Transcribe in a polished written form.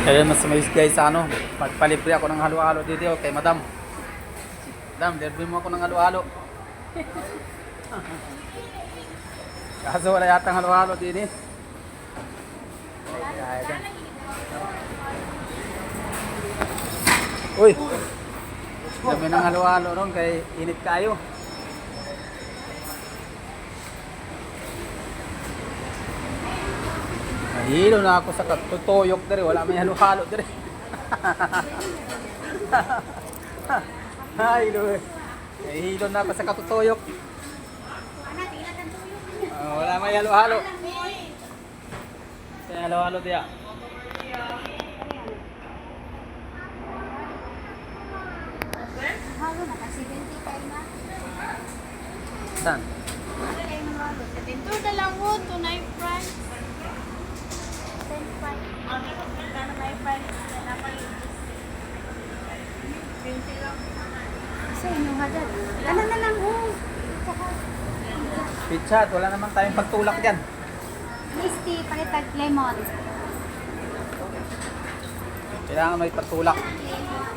Kaya mas mais guys sa ano, magpalibre ako ng halo-halo dito kay Madam. Madam, derby mo ako ng halo-halo. Kaso wala yatang halo-halo din eh. Uy! Dami ng halo-halo ron kay init kayo. Nahilo na ako sa tutuyok dere, wala may halo-halo dere. Ay, Lord. Nahilo na ako sa katutuyok. Wala may halo-halo. May halo-halo diya. Halo na kasi 20 kayo na. Saan? Ito na lang mo, tunay price. 10 price. Tunay price. 20 lang. Kasi inyong hadad. Ano na lang mo. Pizza, wala naman tayong pagtulak dyan. Misty, palitag lemon. Kailangan may pagtulak. Lemon.